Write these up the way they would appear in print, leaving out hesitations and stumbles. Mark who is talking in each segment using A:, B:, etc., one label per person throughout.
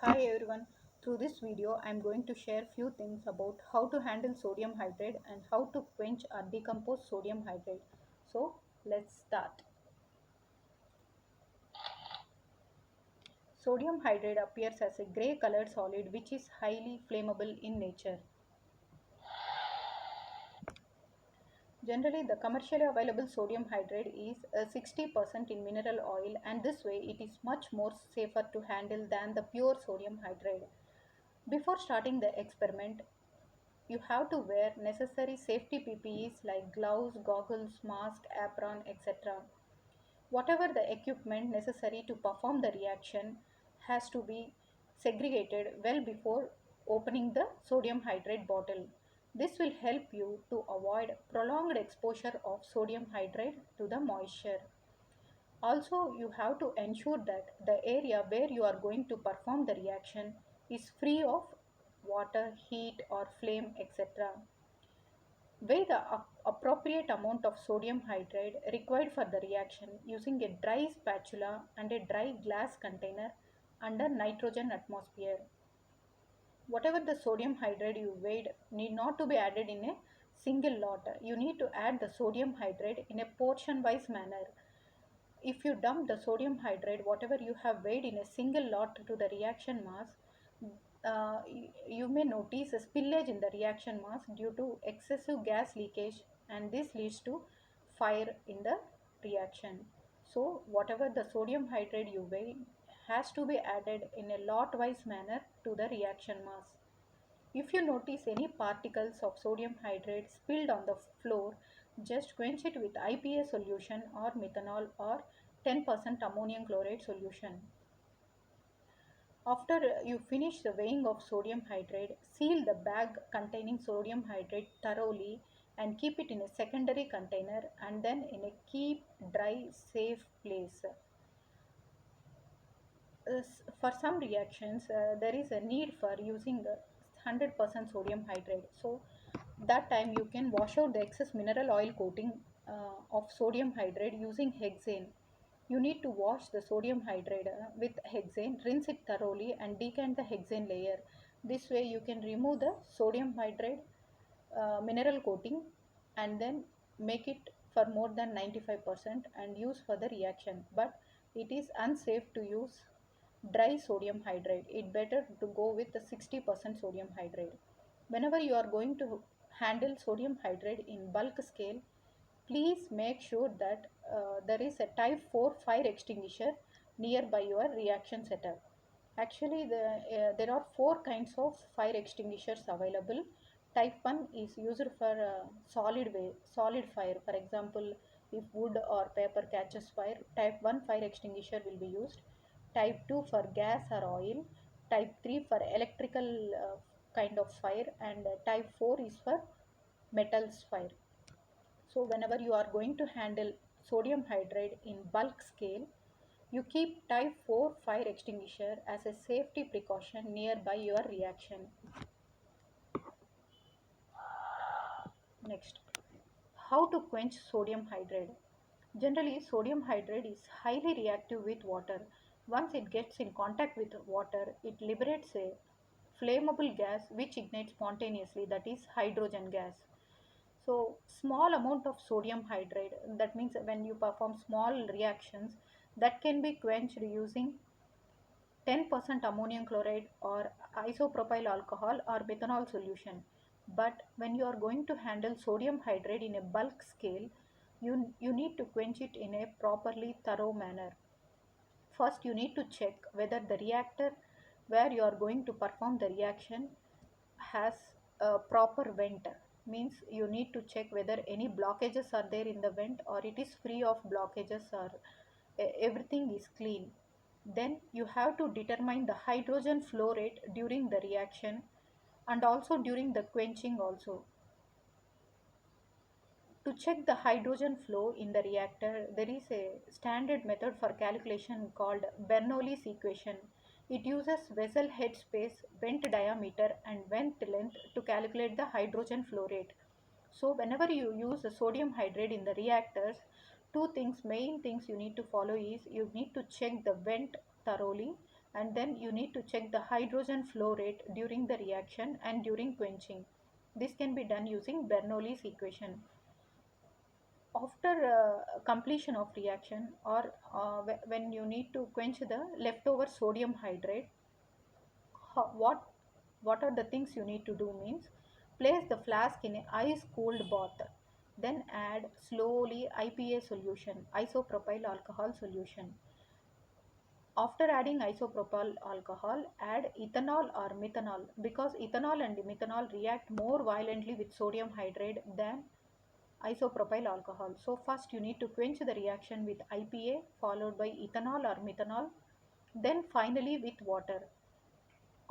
A: Hi everyone. Through this video, I am going to share few things about how to handle sodium hydrate and how to quench or decompose sodium hydrate. So let's start. Sodium hydrate appears as a gray colored solid which is highly flammable in nature. Generally, the commercially available sodium hydrate is 60% in mineral oil, and this way it is much more safer to handle than the pure sodium hydrate. Before starting the experiment, you have to wear necessary safety PPEs like gloves, goggles, mask, apron, etc. Whatever the equipment necessary to perform the reaction has to be segregated well before opening the sodium hydrate bottle. This will help you to avoid prolonged exposure of sodium hydrate to the moisture. Also, you have to ensure that the area where you are going to perform the reaction is free of water, heat or flame, etc. Weigh the appropriate amount of sodium hydrate required for the reaction using a dry spatula and a dry glass container under nitrogen atmosphere. Whatever the sodium hydrate you weighed need not to be added in a single lot. You need to add the sodium hydrate in a portion wise manner. If you dump the sodium hydrate, whatever you have weighed in a single lot to the reaction mass, you may notice a spillage in the reaction mass due to excessive gas leakage, and this leads to fire in the reaction. So, whatever the sodium hydrate you weigh has to be added in a lot wise manner to the reaction mass. If you notice any particles of sodium hydrate spilled on the floor, just quench it with IPA solution or methanol or 10% ammonium chloride solution. After you finish the weighing of sodium hydrate, seal the bag containing sodium hydrate thoroughly and keep it in a secondary container and then in a keep dry safe place. For some reactions, there is a need for using 100% sodium hydrate. So that time you can wash out the excess mineral oil coating of sodium hydrate using hexane. You need to wash the sodium hydrate with hexane, rinse it thoroughly and decant the hexane layer. This way you can remove the sodium hydrate mineral coating and then make it for more than 95% and use for the reaction. But it is unsafe to use dry sodium hydrate. It better to go with the 60% sodium hydrate. Whenever you are going to handle sodium hydrate in bulk scale, please make sure that there is a type 4 fire extinguisher nearby your reaction setup. Actually, there are four kinds of fire extinguishers available. Type 1 is used for solid fire. For example, if wood or paper catches fire, type 1 fire extinguisher will be used. Type 2 for gas or oil. Type 3 for electrical kind of fire. And type 4 is for metals fire. So whenever you are going to handle sodium hydrate in bulk scale, you keep type 4 fire extinguisher as a safety precaution nearby your reaction. Next, how to quench sodium hydrate. Generally, sodium hydrate is highly reactive with water. Once it gets in contact with water, it liberates a flammable gas which ignites spontaneously, that is hydrogen gas. So small amount of sodium hydrate, that means when you perform small reactions, that can be quenched using 10% ammonium chloride or isopropyl alcohol or methanol solution. But when you are going to handle sodium hydrate in a bulk scale, you need to quench it in a properly thorough manner. First, you need to check whether the reactor where you are going to perform the reaction has a proper vent. Means you need to check whether any blockages are there in the vent or it is free of blockages or everything is clean. Then you have to determine the hydrogen flow rate during the reaction and also during the quenching also. To check the hydrogen flow in the reactor, there is a standard method for calculation called Bernoulli's equation. It uses vessel head space, vent diameter, and vent length to calculate the hydrogen flow rate. So, whenever you use the sodium hydrate in the reactors, main things you need to follow is you need to check the vent thoroughly. and then you need to check the hydrogen flow rate during the reaction and during quenching. This can be done using Bernoulli's equation. After completion of reaction, or when you need to quench the leftover sodium hydrate, ho- what what are the things you need to do means, place the flask in a ice cooled bath, then add slowly IPA solution, isopropyl alcohol solution. After adding isopropyl alcohol, add ethanol or methanol, because ethanol and methanol react more violently with sodium hydrate than isopropyl alcohol. So first you need to quench the reaction with IPA, followed by ethanol or methanol, then finally with water.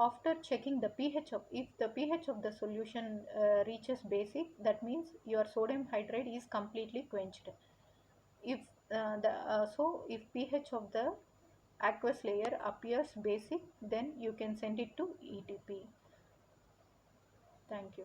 A: After checking the pH of, if the pH of the solution reaches basic, that means your sodium hydrate is completely quenched. If if pH of the aqueous layer appears basic, then you can send it to ETP. Thank you.